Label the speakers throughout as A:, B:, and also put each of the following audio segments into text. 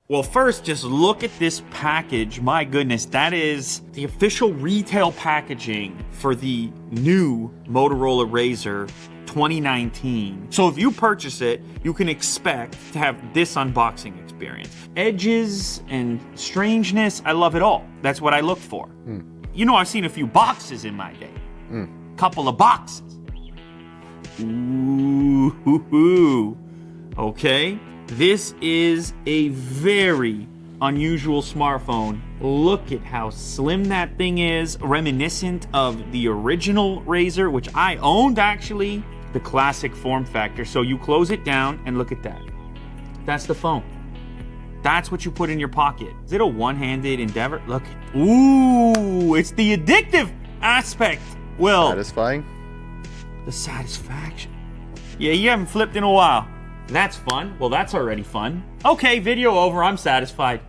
A: Well, first, just look at this package. My goodness, that is the official retail packaging for the new Motorola RAZR 2019. So if you purchase it, you can expect to have this unboxing experience. Edges and strangeness, I love it all. That's what I look for. You know, I've seen a few boxes in my day. Couple of boxes. Ooh, okay. This is a very unusual smartphone. Look at how slim that thing is, reminiscent of the original RAZR, which I owned actually, the classic form factor. So you close it down and look at that. That's the phone. That's what you put in your pocket. Is it a one-handed endeavor? Look, ooh, it's the addictive aspect. Will.
B: Satisfying?
A: The satisfaction. Yeah, you haven't flipped in a while. That's fun. Well, that's already fun. Okay, video over. I'm satisfied.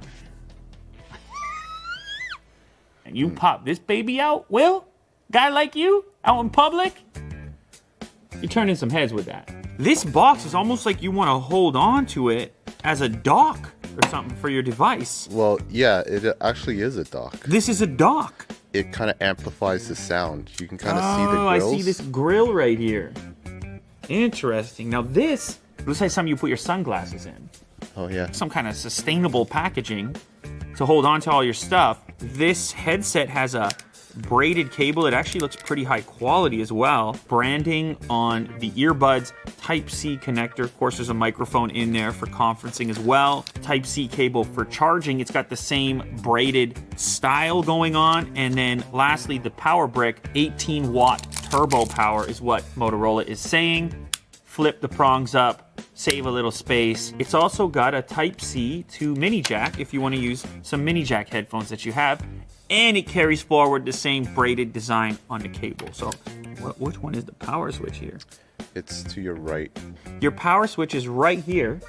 A: And you pop this baby out, Will? Guy like you? Out in public? You're turning some heads with that. This box is almost like you want to hold on to it as a dock or something for your device.
B: Well, yeah, it actually is a dock.
A: This is a dock.
B: It kind of amplifies the sound. You can kind of see the
A: Oh,
B: grills.
A: I see this grill right here. Interesting. Now this looks like something you put your sunglasses in.
B: Oh, yeah.
A: Some kind of sustainable packaging to hold on to all your stuff. This headset has a braided cable. It actually looks pretty high quality as well. Branding on the earbuds, Type-C connector. Of course, there's a microphone in there for conferencing as well. Type-C cable for charging. It's got the same braided style going on. And then lastly, the power brick, 18-watt turbo power is what Motorola is saying. Flip the prongs up, save a little space. It's also got a Type-C to mini jack if you want to use some mini jack headphones that you have. And it carries forward the same braided design on the cable. So which one is the power switch here?
B: It's to your right.
A: Your power switch is right here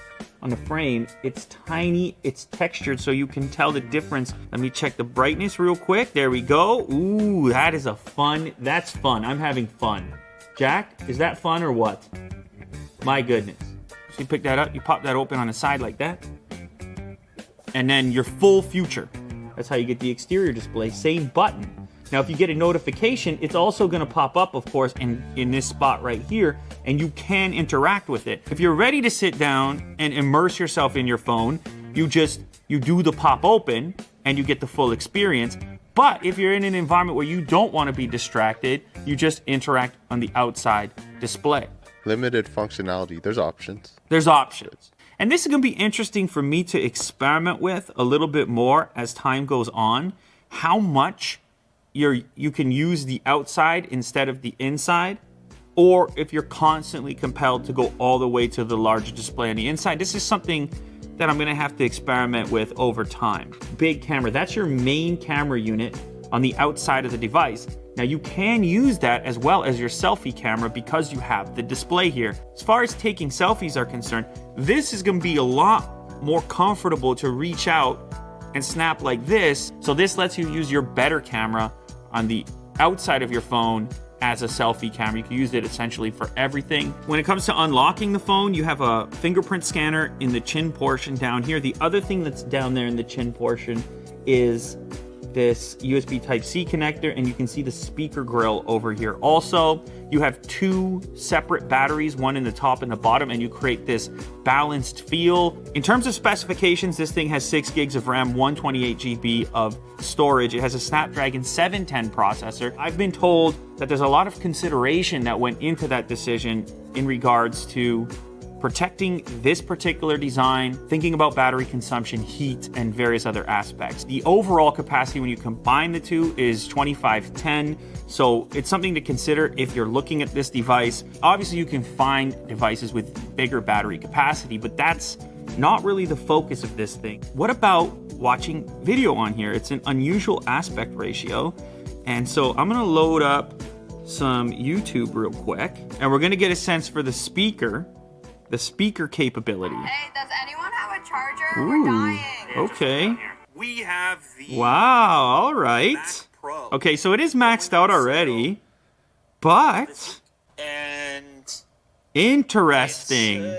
A: on the frame. It's tiny, it's textured, so you can tell the difference. Let me check the brightness real quick. There we go. Ooh, that is that's fun. I'm having fun. Jack, is that fun or what? My goodness. So you pick that up, you pop that open on the side like that. And then your full future. That's how you get the exterior display, same button. Now, if you get a notification, it's also gonna pop up, of course, in this spot right here, and you can interact with it. If you're ready to sit down and immerse yourself in your phone, you do the pop open and you get the full experience. But if you're in an environment where you don't wanna be distracted, you just interact on the outside display.
B: Limited functionality. There's options.
A: There's options. And this is going to be interesting for me to experiment with a little bit more as time goes on. How much you can use the outside instead of the inside, or if you're constantly compelled to go all the way to the larger display on the inside. This is something that I'm going to have to experiment with over time. Big camera. That's your main camera unit on the outside of the device. Now you can use that as well as your selfie camera because you have the display here. As far as taking selfies are concerned, this is gonna be a lot more comfortable to reach out and snap like this. So this lets you use your better camera on the outside of your phone as a selfie camera. You can use it essentially for everything. When it comes to unlocking the phone, you have a fingerprint scanner in the chin portion down here. The other thing that's down there in the chin portion is this USB Type-C connector, and you can see the speaker grill over here. Also, you have two separate batteries, one in the top and the bottom, and you create this balanced feel. In terms of specifications, this thing has 6 gigs of RAM, 128 GB of storage. It has a Snapdragon 710 processor. I've been told that there's a lot of consideration that went into that decision in regards to protecting this particular design, thinking about battery consumption, heat, and various other aspects. The overall capacity when you combine the two is 2510, so it's something to consider if you're looking at this device. Obviously, you can find devices with bigger battery capacity, but that's not really the focus of this thing. What about watching video on here? It's an unusual aspect ratio, and so I'm gonna load up some YouTube real quick, and we're gonna get a sense for the speaker capability.
C: Hey, does anyone have a charger?
A: Ooh,
C: We're dying.
A: okay.
D: We have the
A: Wow, all right.
D: Mac Pro.
A: Okay, so it is maxed out already, but
D: And
A: interesting.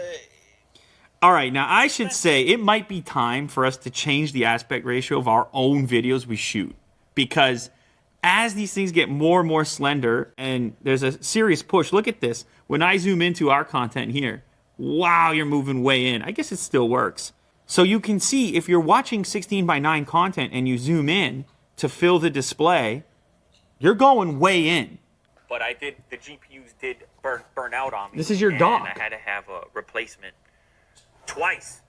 A: All right, now I should say it might be time for us to change the aspect ratio of our own videos we shoot, because as these things get more and more slender and there's a serious push, look at this. When I zoom into our content here, wow, you're moving way in. I guess it still works. So you can see if you're watching 16:9 content and you zoom in to fill the display, you're going way in. But the GPUs did burn out on me. This is your dock. And I had to have a replacement twice.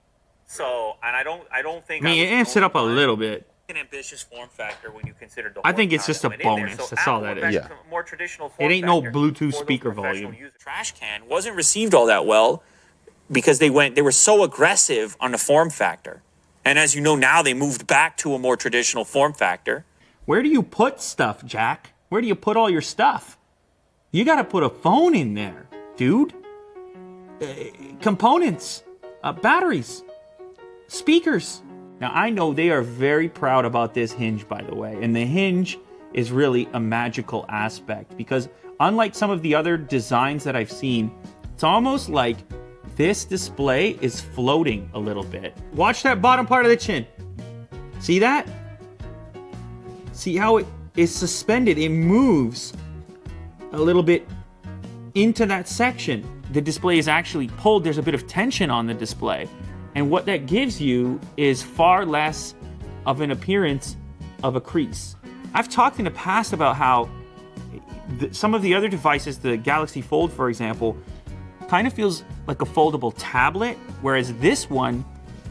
A: So, and I don't think. I mean, it amps it up a little bit. An ambitious form factor when you consider the. I think it's just a bonus. So that's all that is.
B: Yeah.
A: More traditional form it ain't no Bluetooth speaker volume. Trash can wasn't received all that well because they were so aggressive on the form factor, and as you know now they moved back to a more traditional form factor. Where do you put stuff, Jack? Where do you put all your stuff? You got to put a phone in there, dude. Components, batteries, speakers. Now, I know they are very proud about this hinge, by the way. And the hinge is really a magical aspect because unlike some of the other designs that I've seen, it's almost like this display is floating a little bit. Watch that bottom part of the chin. See that? See how it is suspended? It moves a little bit into that section. The display is actually pulled. There's a bit of tension on the display. And what that gives you is far less of an appearance of a crease. I've talked in the past about how some of the other devices, the Galaxy Fold, for example, kind of feels like a foldable tablet, whereas this one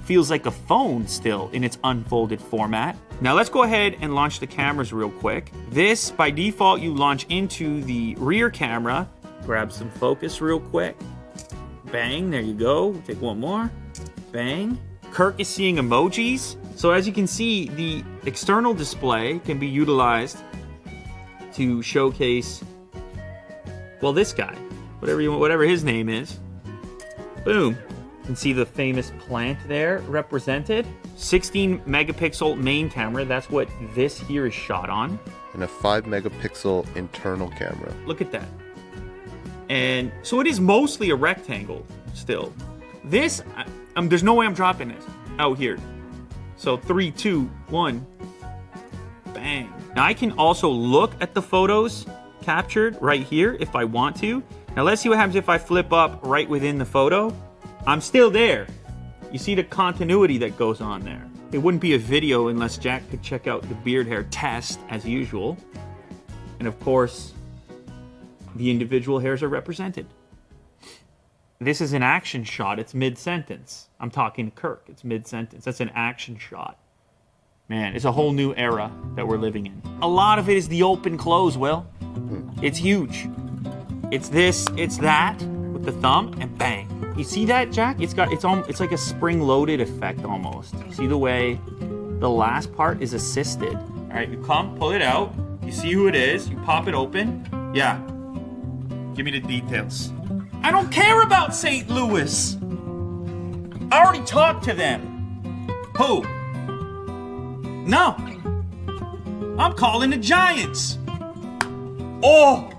A: feels like a phone still in its unfolded format. Now let's go ahead and launch the cameras real quick. This, by default, you launch into the rear camera. Grab some focus real quick. Bang, there you go. Take one more. Bang. Kirk is seeing emojis. So as you can see, the external display can be utilized to showcase, well, this guy, whatever his name is. Boom. You can see the famous plant there represented. 16 megapixel main camera. That's what this here is shot on.
B: And a 5 megapixel internal camera.
A: Look at that. And so it is mostly a rectangle still. This, there's no way I'm dropping this out here. So 3, 2, 1, bang. Now I can also look at the photos captured right here if I want to. Now let's see what happens if I flip up right within the photo. I'm still there. You see the continuity that goes on there. It wouldn't be a video unless Jack could check out the beard hair test as usual. And of course, the individual hairs are represented. This is an action shot. It's mid-sentence. I'm talking to Kirk. It's mid-sentence. That's an action shot. Man, it's a whole new era that we're living in. A lot of it is the open close, Will. It's huge. It's this, it's that, with the thumb, and bang. You see that, Jack? It's like a spring-loaded effect almost. See the way the last part is assisted. All right, you come, pull it out. You see who it is. You pop it open. Yeah. Give me the details. I don't care about St. Louis. I already talked to them. Who? No. I'm calling the Giants. Oh.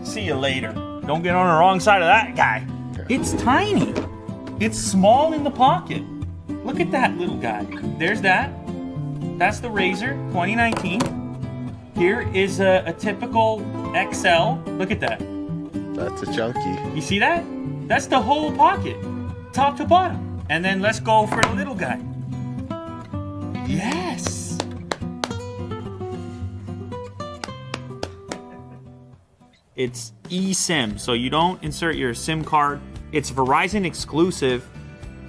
A: See you later. Don't get on the wrong side of that guy. It's tiny. It's small in the pocket. Look at that little guy. There's that. That's the RAZR 2019. Here is a typical XL. Look at that.
B: That's a chunky.
A: You see that? That's the whole pocket, top to bottom. And then let's go for the little guy. Yes. It's eSIM, so you don't insert your SIM card. It's Verizon exclusive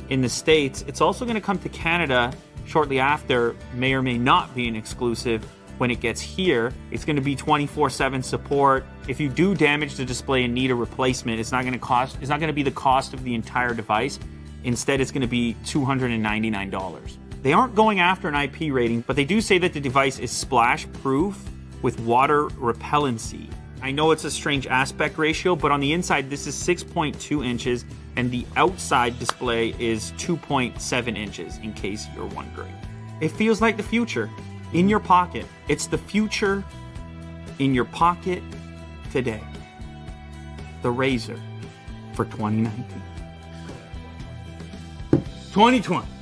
A: in the States. It's also going to come to Canada shortly after, may or may not be an exclusive. When it gets here, it's going to be 24/7 support. If you do damage the display and need a replacement, it's not going to be the cost of the entire device. Instead, it's going to be $299. They aren't going after an IP rating, but they do say that the device is splash proof with water repellency. I know it's a strange aspect ratio, but on the inside, this is 6.2 inches, and the outside display is 2.7 inches, in case you're wondering. It feels like the future. In your pocket. It's the future in your pocket today. The RAZR for 2019. 2020.